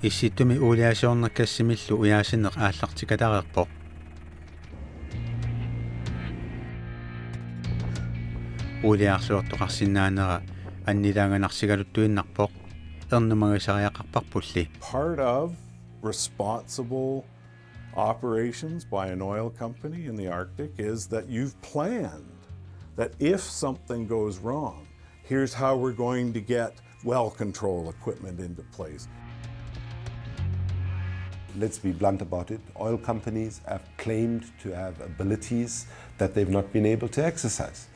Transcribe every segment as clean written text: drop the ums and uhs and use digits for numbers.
Issitumi Uuliasiornerkassimillu uyaasinneq aallartikatareerpoq. Uuliasiortuqarsinnaanera annilaanganarsigaluttuinnarpoq ernumagisariaqarparpulli. Part of responsible operations by an oil company in the Arctic is that you've planned that if something goes wrong, here's how we're going to get well control equipment into place. Let's be blunt about it. Oil companies have claimed to have abilities that they've not been able to exercise.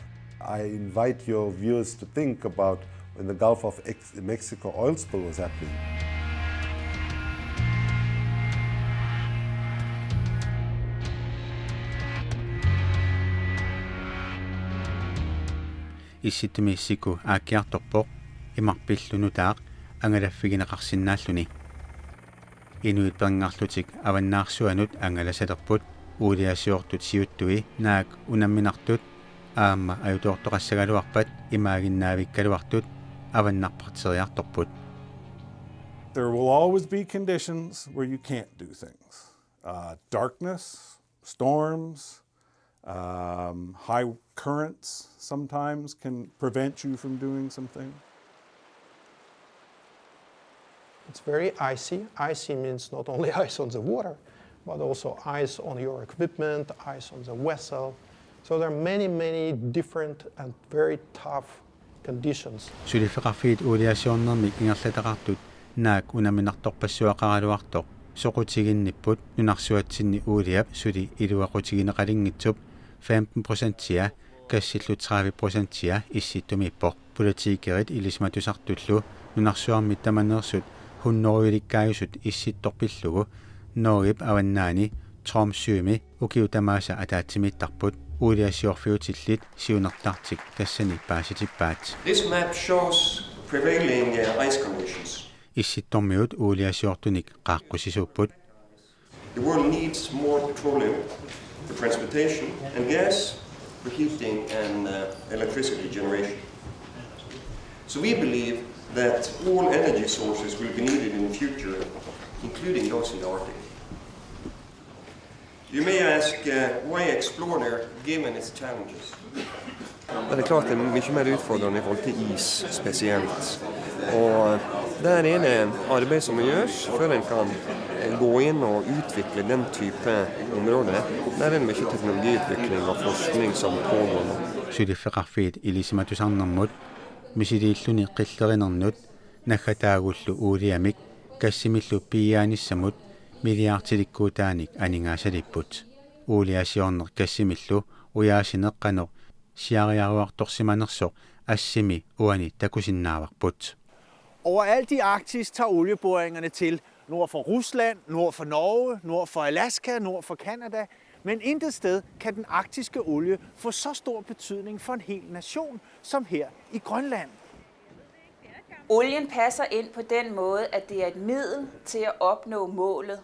I invite your viewers to think about when the Gulf of Mexico oil spill was happening. Issitumi siku aaqiartorpoq imarpillunutaaq angalaffigineqarsinnaalluni. Inuit perngarlutik avannaarsuanut angalasalerput Uuliasiortut siuttui naak unamminartut aamma ajutortoqassagaluarpat imaaginnaavikkaluartut avannarparteriartorput. There will always be conditions where you can't do things. Darkness, storms, high currents sometimes can prevent you from doing something. It's very icy. Icy means not only ice on the water, but also ice on your equipment, ice on the vessel. So there are many different and very tough conditions. Sulifeqarfiit Uuliasiornermik ingerlataqartut naak unaminartorpassuaqaraluartoq soqutiginnipput nunarsuatsinni uuliap suli iluaqutigineqalinngitsup 15% kassillut 30% Issittumippoq politiikerit ilismatusartullu nunarsuarmit tamaneersut hunnoruilikkaajusut Issittorpillugu noorip avannaani Tromsømi ukiutamaasa ataatsimittarput Uuliasiorfiutillit siunertartik tassani paasitippaat. This map shows prevailing ice conditions. Issittormiut Uuliasiortunik qaaqqusisuupput. The world needs more petroleum for transportation and gas for heating and electricity generation. So we believe that all energy sources will be needed in the future, including those in the Arctic. You may ask why explore there given its challenges? Det klart det mye mer utfordrende I forhold til is spesielt. Og der det arbeid som gjøres før en kan gå inn og utvikle den type områder. Der det mye teknologiutvikling og forskning som pågår nå. Sulifeqarfiit ilisimatusarnermut misiliilluni qillerinernnut naggataaguullu Uuliamik kassimillu piiaanissamut milliartilikkuutaanik aningaasalipput. Uuliasiorner kassimillu uyaasineq qanoq siariaruartorsimanersoq assimi uani takussaaleraluttuinnarput. Overalt I Arktis tager olieboringerne til. Nord for Rusland, nord for Norge, nord for Alaska, nord for Canada. Men intet sted kan den arktiske olie få så stor betydning for en hel nation som her I Grønland. Olien passer ind på den måde, at det er et middel til at opnå målet.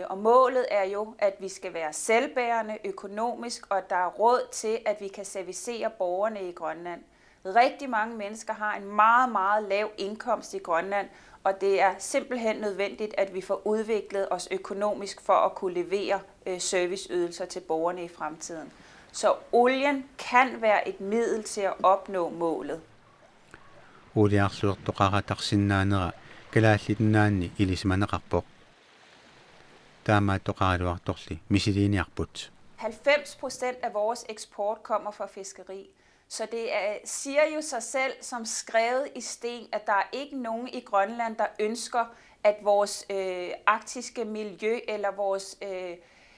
Og målet er jo, at vi skal være selvbærende økonomisk, og at der er råd til, at vi kan servicere borgerne I Grønland. Rigtig mange mennesker har en meget lav indkomst I Grønland, og det er simpelthen nødvendigt, at vi får udviklet os økonomisk for at kunne levere serviceydelser til borgerne I fremtiden. Så olien kan være et middel til at opnå målet. Uuliasiortulli Kalaallit Nunaanni ilismaneqarpoq. Taamaatoqaraluartorli misiliniarput. 90% af vores eksport kommer fra fiskeri. Så det siger jo sig selv som skrevet I sten, at der er ikke nogen I Grønland, der ønsker, at vores arktiske miljø eller vores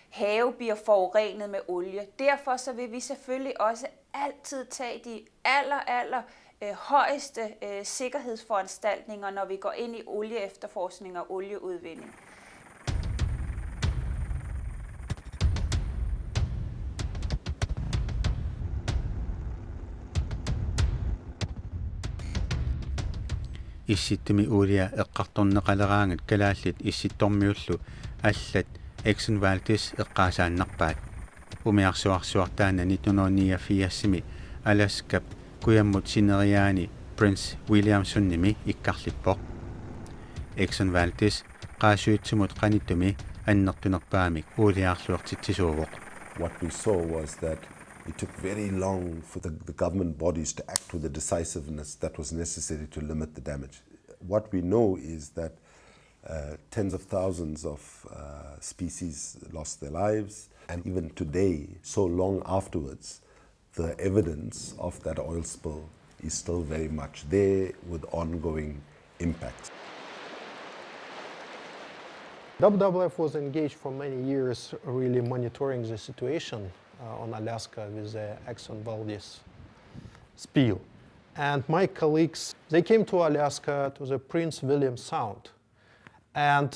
have bliver forurenet med olie. Derfor så vil vi selvfølgelig også altid tage de aller højeste sikkerhedsforanstaltninger, når vi går ind I olieefterforskning og olieudvinding. Issitumi uulia eqqartorneqaleraangat kalaallit Issittormiullu allat eksenvaltis eqqaasaannarpaat. Umiarsuarsuartaana 1989 Alaskap kuyammut sineriaani Prince William sunnimi ikkarlippoq. Eksenvaltis qaasuitsumut qanittumi annertunerpaamik uuliarluertitsisuuvoq. What we saw was that it took very long for the government bodies to act with the decisiveness that was necessary to limit the damage. What we know is that tens of thousands of species lost their lives, and even today, so long afterwards, the evidence of that oil spill is still very much there with ongoing impacts. WWF was engaged for many years really monitoring the situation on Alaska with the Exxon Valdez spill. And my colleagues, they came to Alaska to the Prince William Sound, and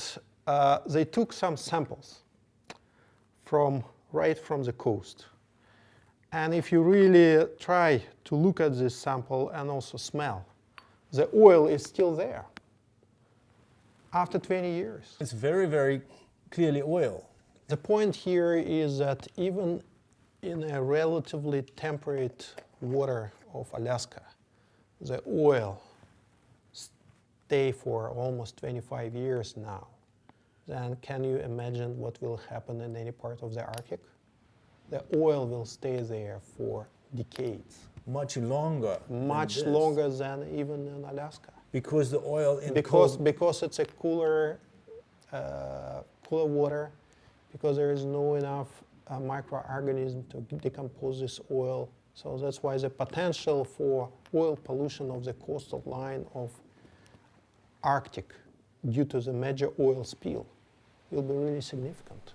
they took some samples right from the coast. And if you really try to look at this sample and also smell, the oil is still there after 20 years. It's very, very clearly oil. The point here is that even in a relatively temperate water of Alaska, the oil stay for almost 25 years now. Then can you imagine what will happen in any part of the Arctic? The oil will stay there for decades. Much longer. Much longer than even in Alaska. Because the oil in because it's a cooler water, because there is no enough microorganism to decompose this oil. So that's why the potential for oil pollution of the coastal line of Arctic due to the major oil spill will be really significant.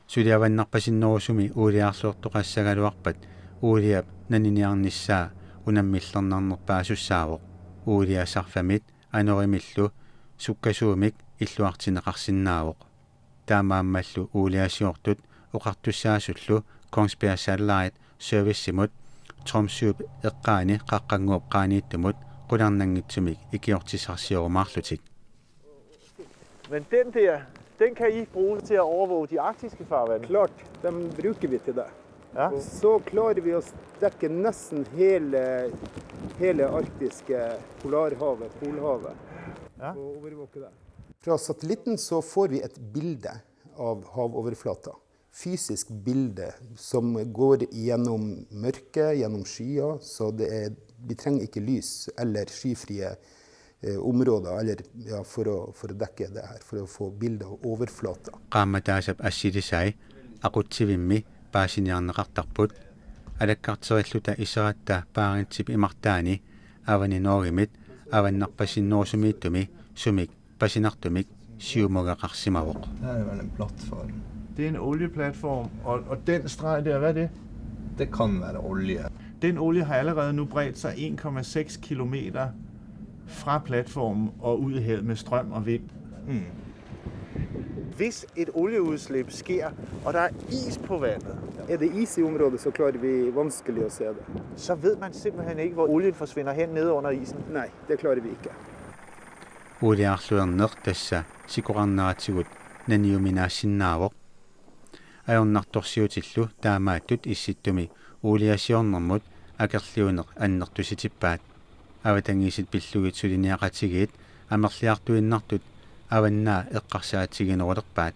Suliavannarpasinnoosumi uuliarluortoqassagaluarpat uuliap naniniarnissaa unammillernaarnerpaasussaavoq uuliasarfamit anorimillu sukkasuumik illuartineqarsinnaavoq taamaammallu uuliasiortut oqartussaasullu Kongsberg Satellite Serviceimut Tromsø eqqaani qaqqanguup qaaniittumut qulakkeersinnaavaa ikiortisarsiormarlutik. Men den der, den kan I bruge til at overvåge de arktiske farvande? Klart, den bruker vi til det. Ja. Og så klarer vi å dekke nesten hele arktiske polarhavet, polhavet, Ja. og overvåke det. Fra satellitten så får vi et bilde av havoverflata. Fysisk bilde som går gjennom mørket, gjennom skyer, så vi trenger ikke lys eller skyfrie områder eller, for å dekke det her, for å få bilde av overflata. Qaamataasap assilisai aqutsivimmi paasiniarneqartarput alakkarterilluta iseratta paarintip imartaani avaninoorimit avannarpasinnoorsumiittumi sumik pasinartumik siumugaqarsimavoq. Her er vel en plattform. Det er en olieplatform, og den streg der, hvad er det? Det kan være olje. Den olie har allerede nu bredt sig 1,6 kilometer fra platformen og ud i havet med strøm og vind. Hvis et olieudslip sker, og der er is på vandet, Er det is i området, så klarer vi vanskelig å se det. så ved man simpelthen ikke, hvor olien forsvinder hen nede under isen. Nei, det klarer vi ikke. Uuliarluerneq tassa sikuqarneraatigut naniuminaassinnaawoq ajornartorsiutillu taamaattut Issittomi Uuliasiornermut akerliuneq annertusitippaat avatangiisit pillugit suliniaqatigiit amerliartuinnartut avannaa eqqarsaatiginerulerpaat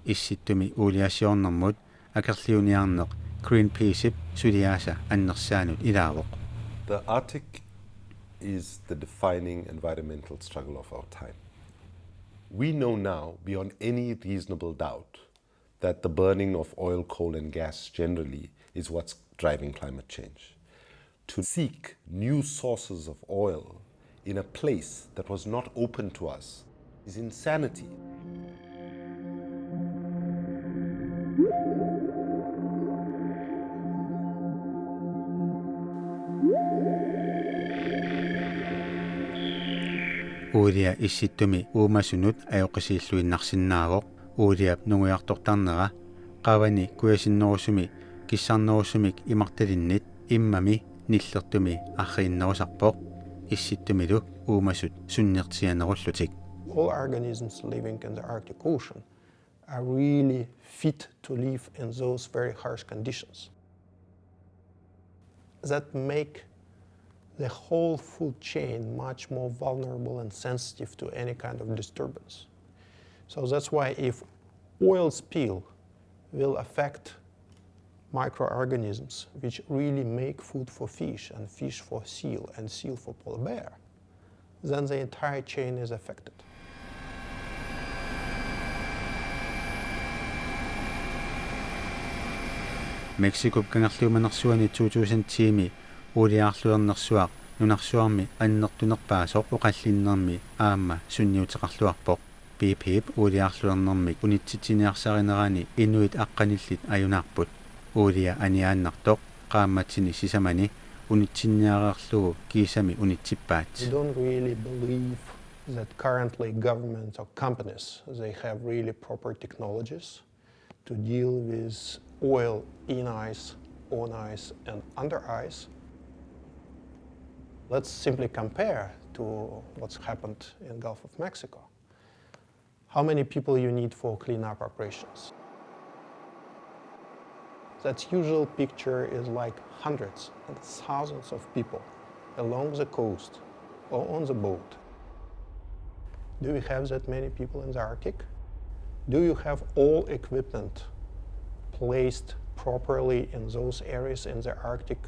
Issittomi Uuliasiornermut akerliuniarneq Greenpeace suliaasa annersaanut ilaavoq. The Arctic is the defining environmental struggle of our time. We know now, beyond any reasonable doubt, that the burning of oil, coal and gas generally is what's driving climate change. To seek new sources of oil in a place that was not open to us is insanity. Uulia Issittomi uumasunut ajoqisiilluinnarsinnaavoq uuliap nunguiartortarnera qavani kuyasinnoorusumi kissarnerusumik imartalinnit immami nillertumi arriinnerusarpoq Issittumilu uumasut sunnertianerullutik. All organisms living in the Arctic Ocean are really fit to live in those very harsh conditions that make the whole food chain much more vulnerable and sensitive to any kind of disturbance. So that's why if oil spill will affect microorganisms which really make food for fish and fish for seal and seal for polar bear, then the entire chain is affected. Mexico kangerluumanersuani 2000-tiimi uuliaarluernersuaq nunarsuarmi annertunerpaasoq oqallinnermi aamma sunniuteqarluarpoq piip uuliaarluernermik unitsitsiniarsarineraani inuit aqqanillit ajunarput uulia aniaannartoq qaammatini sisamani unitsinniareerlugu kiisami unitsippaat. We don't really believe that currently governments or companies, they have really proper technologies to deal with oil in ice, on ice, and under ice. Let's simply compare to what's happened in Gulf of Mexico. How many people you need for cleanup operations? That usual picture is like hundreds and thousands of people along the coast or on the boat. Do we have that many people in the Arctic? Do you have all equipment placed properly in those areas in the Arctic?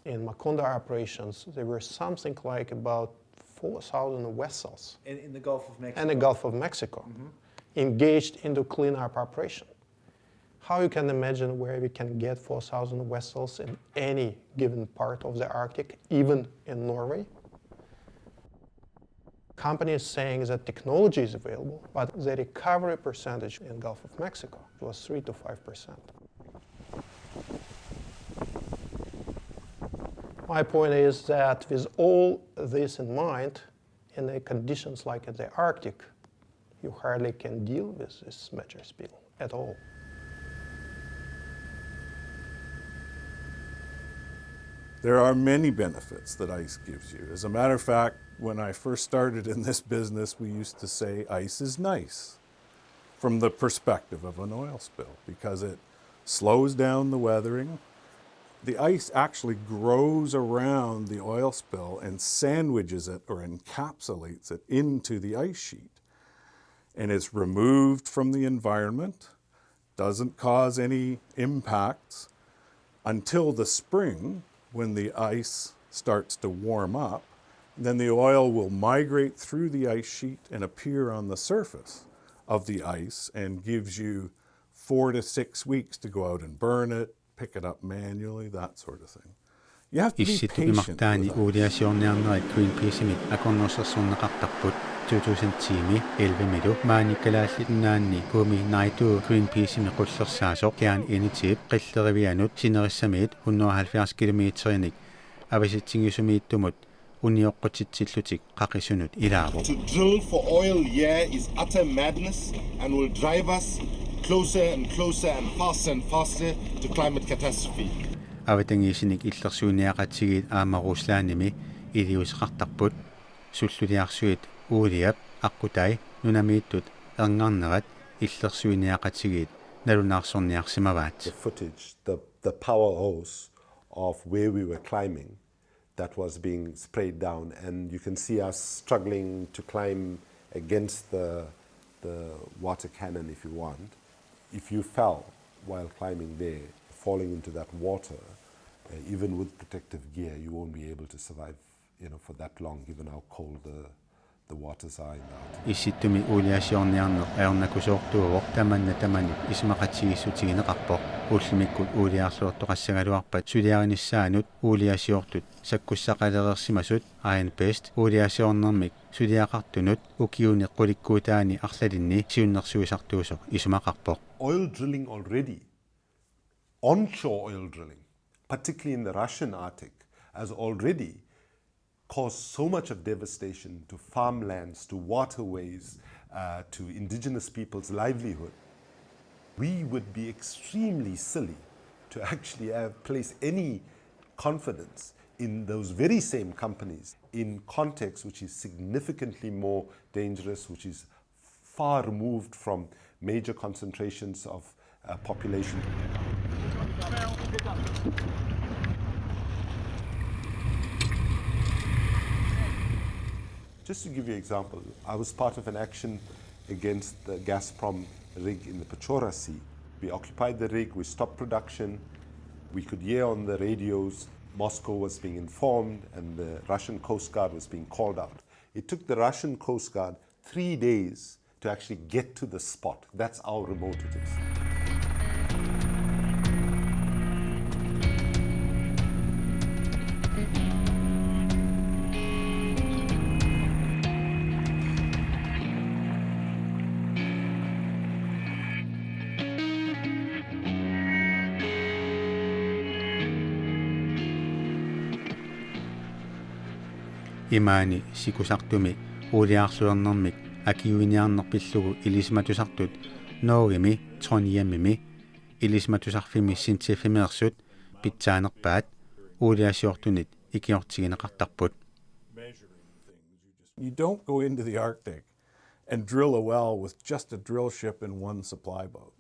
In Macondo operations, there were something like about 4,000 vessels In the Gulf of Mexico. in the Gulf of Mexico engaged into cleanup operation. How you can imagine where we can get 4,000 vessels in any given part of the Arctic, even in Norway? Companies saying that technology is available, but the recovery percentage in Gulf of Mexico was 3 to 5%. My point is that with all this in mind, in the conditions like in the Arctic, you hardly can deal with this major spill at all. There are many benefits that ice gives you. As a matter of fact, when I first started in this business, we used to say ice is nice from the perspective of an oil spill because it slows down the weathering. The ice actually grows around the oil spill and sandwiches it or encapsulates it into the ice sheet. And it's removed from the environment, doesn't cause any impacts until the spring when the ice starts to warm up. Then the oil will migrate through the ice sheet and appear on the surface of the ice and gives you 4 to 6 weeks to go out and burn it, pick it up manually, that sort of thing. You have to be Issitumi patient Martaani with it. Uuliasiorniarneq Greenpeaceimit akornersersuunneqartarput 2000-tiimi 11 Maani Kalaallit Nunaanni Puumi naitu Greenpeaceimi qullersaasoq kian initiative qillerivianut Siunissamiit 170 kilometerinik avisitsigissumiittumut unioqqutitsilutik qaqisunut ilaaru. To drill for oil here is utter madness and will drive us closer and closer and faster to climate catastrophe. Avatangiisinik illersuiniaqatigiit aama Ruslandimi iliuseqartarput sulluliarsuit uuliap aqutai nunamiittut erngarnerat illersuiniaqatigiit nalunaarsorniarsimavaat. The footage, the power hose of where we were climbing that was being sprayed down, and you can see us struggling to climb against the water cannon if you want. If you fell while climbing there, falling into that water, even with protective gear, you won't be able to survive, for that long, given how cold the waters are in the Arctic. Issitumi Uuliasiorniarneq aornakusoortuuvoq tamanni ismaqatigissutigineqarpoq ullimikkut Uuliarluortoqassagaluarpat suliarinissaanut Uuliasiortut sakkussaqalereersimasut Iron Pest Uuliasiornermik suliaqartunut ukiuni qulikkuutaani arlalinni siunnersuisartuusoq isumaqarpoq. Oil drilling already, onshore oil drilling, particularly in the Russian Arctic, has already caused so much of devastation to farmlands, to waterways, to indigenous people's livelihood. We would be extremely silly to actually place any confidence in those very same companies in context which is significantly more dangerous, which is far removed from major concentrations of population. Just to give you an example, I was part of an action against the Gazprom rig in the Pechora Sea. We occupied the rig, we stopped production, we could hear on the radios Moscow was being informed and the Russian Coast Guard was being called out. It took the Russian Coast Guard 3 days to actually get to the spot. That's how remote it is. Imaani sikusartumi uuliarluarnermik akiuiniarnerpillugu ilismatusartut noogimi troniamimi ilismatusarfimi sintifimeersut pitsaanerpaat Uuliasiortunnit ikiortigineqartarput. You don't go into the Arctic and drill a well with just a drill ship and one supply boat.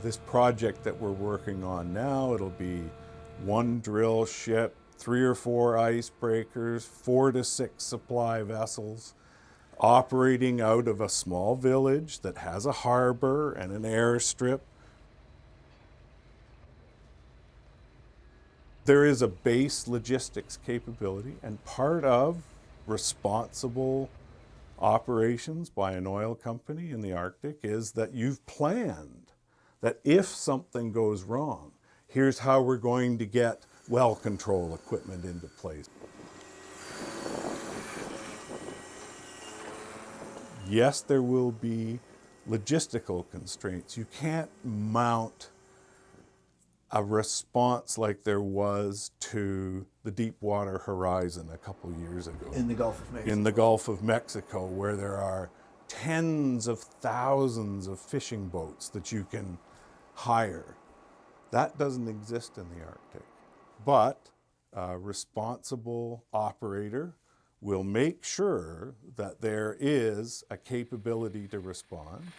This project that we're working on now, it'll be one drill ship, 3 or 4 icebreakers, 4 to 6 supply vessels, operating out of a small village that has a harbor and an airstrip. There is a base logistics capability, and part of responsible operations by an oil company in the Arctic is that you've planned that if something goes wrong, here's how we're going to get well control equipment into place. Yes, there will be logistical constraints. You can't mount a response like there was to the Deepwater Horizon a couple years ago. In the Gulf of Mexico. In the Gulf of Mexico, where there are tens of thousands of fishing boats that you can hire. That doesn't exist in the Arctic. But a responsible operator will make sure that there is a capability to respond.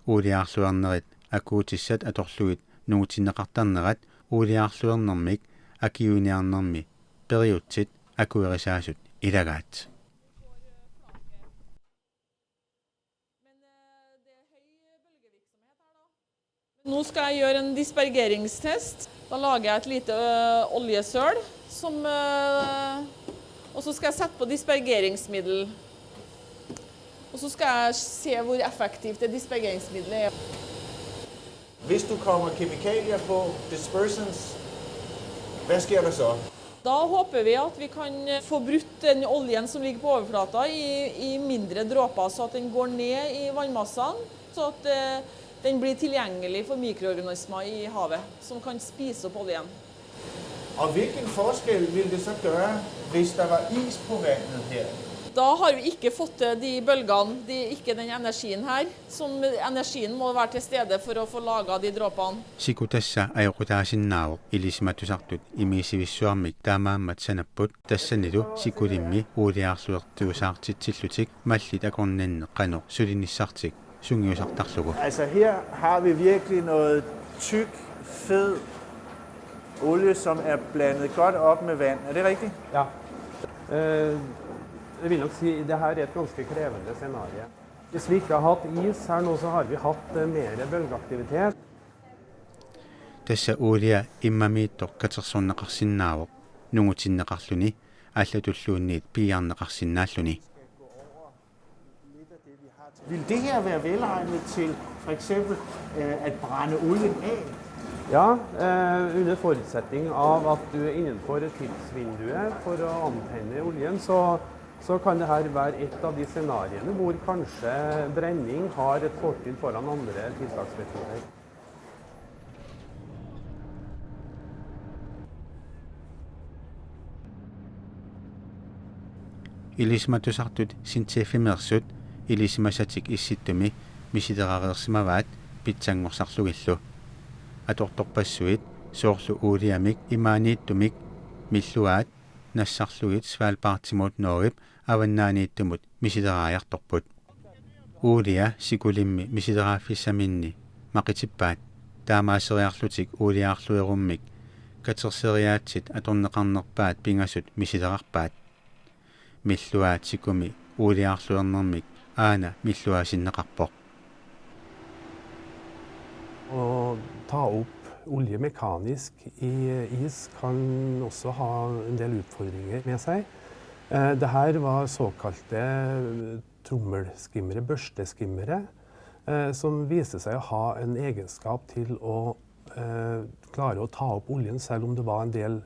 Uuliarluarnerit akuutissat atorluit nuutinneqartarnerat uuliarluarnermik akiuiniarnermi periutsit akuerisaasut ilagaat. Nå skal jeg gjøre en dispergeringstest. Da lager jeg et lite oljesøl, og så skal jeg sette på dispergeringsmiddel. Og så skal jeg se hvor effektivt det dispergeringsmiddelet er. Hvis du kommer kemikalier på dispersants, hvad sker der så? Da håper vi at vi kan få brutt den oljen som ligger på overflata i mindre dråper, så at den går ned i vannmassene, så at den blir tilgjengelig for mikroorganismer i havet, som kan spise opp oljen. Og hvilken forskel vil det så gøre, hvis der var is på vandet her? Da har vi ikke fått de bølgene, ikke den energien her. Energien må være til stede for å få laget de dråpene. Sikutassa ajorsiisoqassagnaavu ilismatusartut imisivissuarmik taamaammat sanapput tassanilu sikulimmi uuliarluertuusaartitsillutik mallit akorninne qanoq sulinissartik sungiusartarlugu. Altså her har vi virkelig noget tyk, fed olie, som er blandet godt op med vand. Er det rigtigt? Ja. Jeg vil nok si det her er et ganske krevende scenario. Hvis vi ikke har hatt is her nå, så har vi hatt mer bølgeaktivitet. Tässä uulia immamiittoqqatersuarneqarsinnaavuq nungutinneqarluni allatulluunniit pigereerlugu. Vil det her være velegnet til for eksempel at brænde olien af? Ja, under forutsetning av at du er innenfor tidsvinduet for å antenne oljen, så kan det her være et av de scenariene hvor kanskje brenning har et fortrinn foran andre tiltaksmetoder. Ilismatusartut sintifimeersut ilismasatik Issittomi misiderareersimavaat pitsangorsarlugillu. Atortorpassuit soorlu Uuliamik imaaniittumik milluaat nassarlugit Svalbardtimut noorip avannaaniittumut misideraajartorput. uulia sikulimmi misideraafissaminni maqitippaat taamaaseriarlutik uuliaarluerummik katerseriaatsit atorneqarnerpaat pingasut misiderarpaat milluaat sikumi uuliaarluernermik aana milluaasinneqarpoq. Å ta opp olje mekanisk i is kan også ha en del utfordringer med seg. Det her var såkalte trommelskimmere, børsteskimmere, som viste seg å ha en egenskap til å klare å ta opp oljen selv om det var en del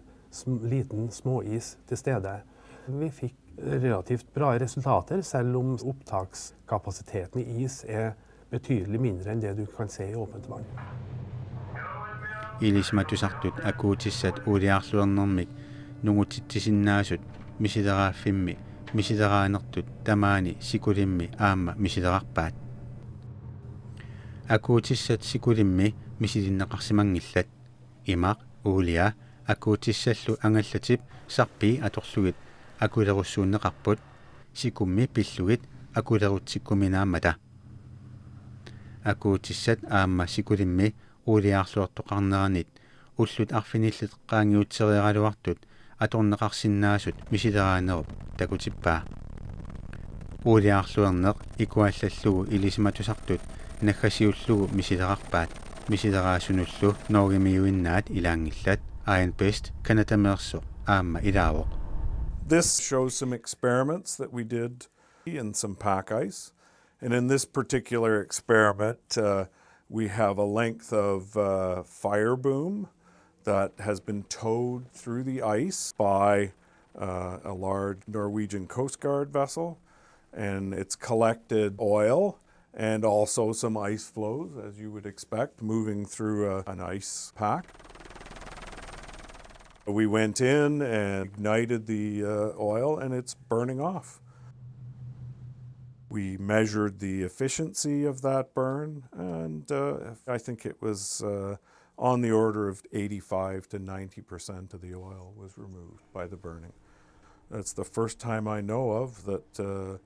liten småis til stede. Vi fikk relativt bra resultater, selv om opptakskapasiteten i is betydelig mindre enn det du kan se i åpent vann. Ilismatusartut akuutissat uuliaarluernermik mingutsitsisinnaasut misideraafimmi misideraannertut tamaani sikulimmi aamma misiderarpaat. Akuutissat sikulimmi misidinneqarsimangillat imaq uulia akuutissallu angallatip sarpi atorlugit qillerussuinneqarput sikummi pillugit qillerutsikkuminaammata. Akuutissat aamma sikulimmi uuliaarluortoqarneranit ullut arfinillit qaangiutseriaraluartut atorneqarsinnaasut misideraannerup takutippaa. Uuliaarluerneq ikuallallugu ilisimatusartut naggasiullugu misiderarpaat misideraassunullu noorgimiuinnaat ilaangillat Iron Best kanatameersoq aamma ilaavoq. This shows some experiments that we did in some pack ice. And in this particular experiment, we have a length of fire boom that has been towed through the ice by a large Norwegian Coast Guard vessel. And it's collected oil and also some ice flows, as you would expect, moving through an ice pack. We went in and ignited the oil, and it's burning off. We measured the efficiency of that burn, and I think it was on the order of 85 to 90% of the oil was removed by the burning. That's the first time I know of that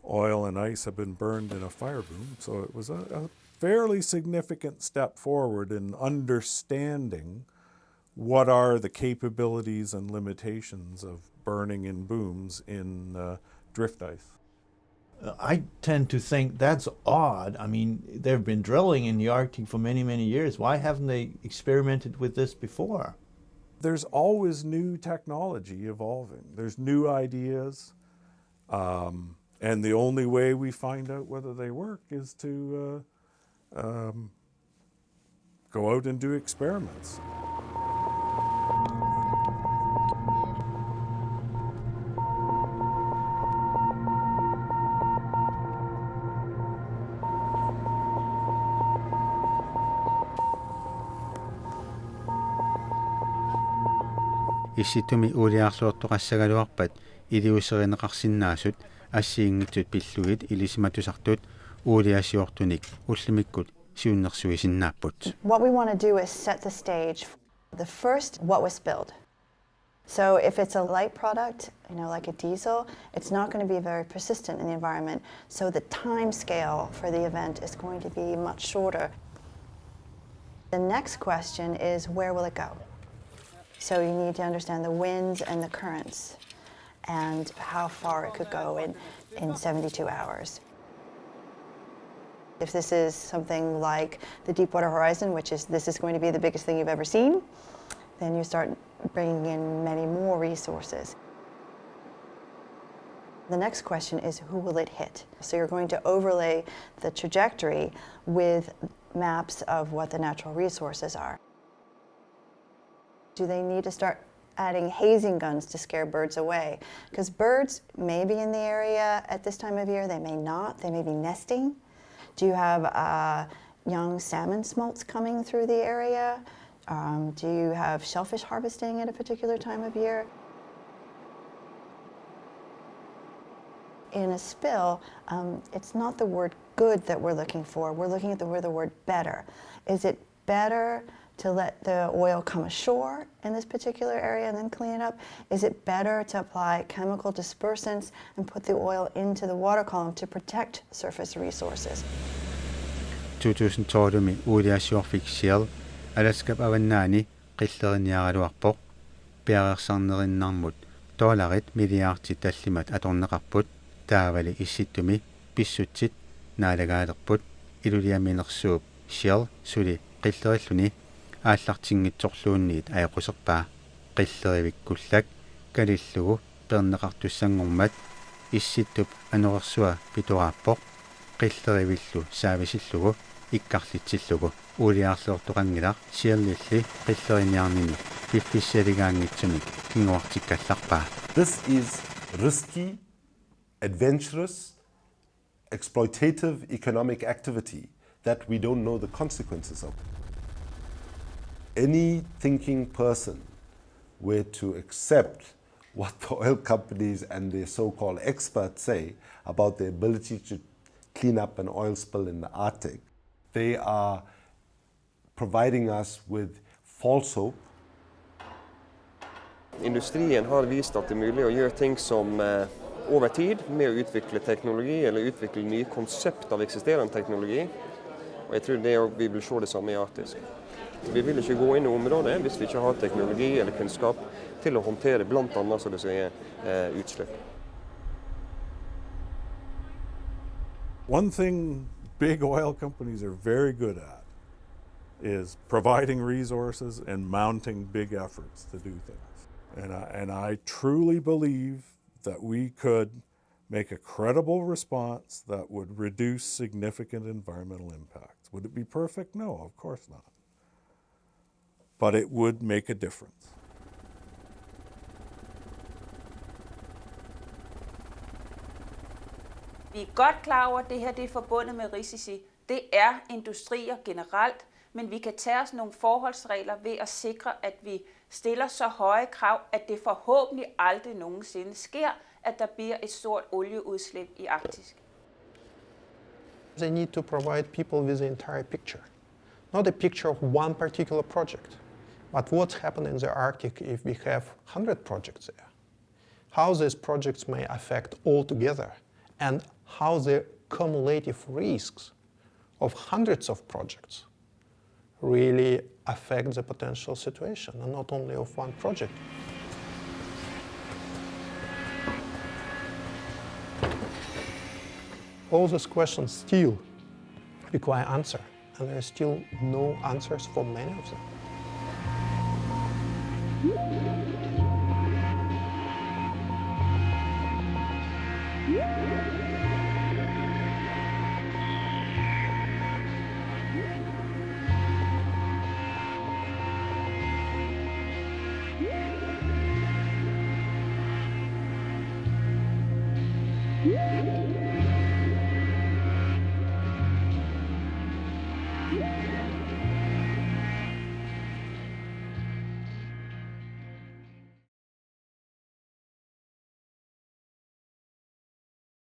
oil and ice have been burned in a fire boom, so it was a fairly significant step forward in understanding what are the capabilities and limitations of burning in booms in drift ice. I tend to think that's odd. I mean, they've been drilling in the Arctic for many, many years. Why haven't they experimented with this before? There's always new technology evolving. There's new ideas. And the only way we find out whether they work is to go out and do experiments. Issitumi uuliarluortoqassagaluarpat iliusserineqarsinnaasut assiinngitsut pillugit ilisimatusartut Uuliasiortunik ullimikkut Siunissami. What we want to do is set the stage. The first, what was spilled. So if it's a light product, like a diesel, it's not going to be very persistent in the environment. So the time scale for the event is going to be much shorter. The next question is, where will it go? So you need to understand the winds and the currents and how far it could go in 72 hours. If this is something like the Deepwater Horizon, this is going to be the biggest thing you've ever seen, then you start bringing in many more resources. The next question is, who will it hit? So you're going to overlay the trajectory with maps of what the natural resources are. Do they need to start adding hazing guns to scare birds away? Because birds may be in the area at this time of year, they may not, they may be nesting. Do you have young salmon smolts coming through the area? Do you have shellfish harvesting at a particular time of year? In a spill, it's not the word good that we're looking for. We're looking at the word better. Is it better to let the oil come ashore in this particular area and then clean it up? Is it better to apply chemical dispersants and put the oil into the water column to protect surface resources? 2012 Uuliasiorfiksial alaskap avannaani qilleriniaraluarpoq pigereerlugu $1 milliardi tallimat atorneqarput taavali Issittomi pissutsit naalagaalerput iluliaminersuup Shell suli qillerilluni aallartinngitsorluunniit ajoqusерпаа qillerivikkullak kalillugu perneqartussangormat Issittup anorersuа pituaappoq qillerivillu saavisillugu ikkarlitsillugu uuliarluortoqangilaq siерлилли qilleriniarnini piffissaligaanngitsumik pinngortikkallarpaa. This is risky, adventurous, exploitative economic activity that we don't know the consequences of. Any thinking person were to accept what the oil companies and the so-called experts say about the ability to clean up an oil spill in the Arctic, they are providing us with false hope. Industrien har vist at det er mulig å gjøre ting som over tid med å utvikle teknologi eller utvikle nye konsept av eksisterende teknologi. Og jeg tror vi vil se det samme i Arktis. Vi vil ikke gå inn i området hvis vi ikke har teknologi eller kunnskap til å håndtere blant annet så det skal utslipp. One thing big oil companies are very good at is providing resources and mounting big efforts to do things. And I truly believe that we could make a credible response that would reduce significant environmental impacts. Would it be perfect? No, of course not. But it would make a difference. Vi er godt klar over, at det her det er forbundet med risici. Det er industrier generelt, men vi kan tage os nogle forholdsregler ved at sikre, at vi stiller så høje krav, at det forhåbentlig aldrig nogensinde sker, at der bliver et stort olieudslip i Arktis. They need to provide people with the entire picture. Not a picture of one particular project, but what's happening in the Arctic if we have 100 projects there. How these projects may affect all together, and how the cumulative risks of hundreds of projects really affect the potential situation, and not only of one project. All these questions still require answer, and there are still no answers for many of them. Yeah.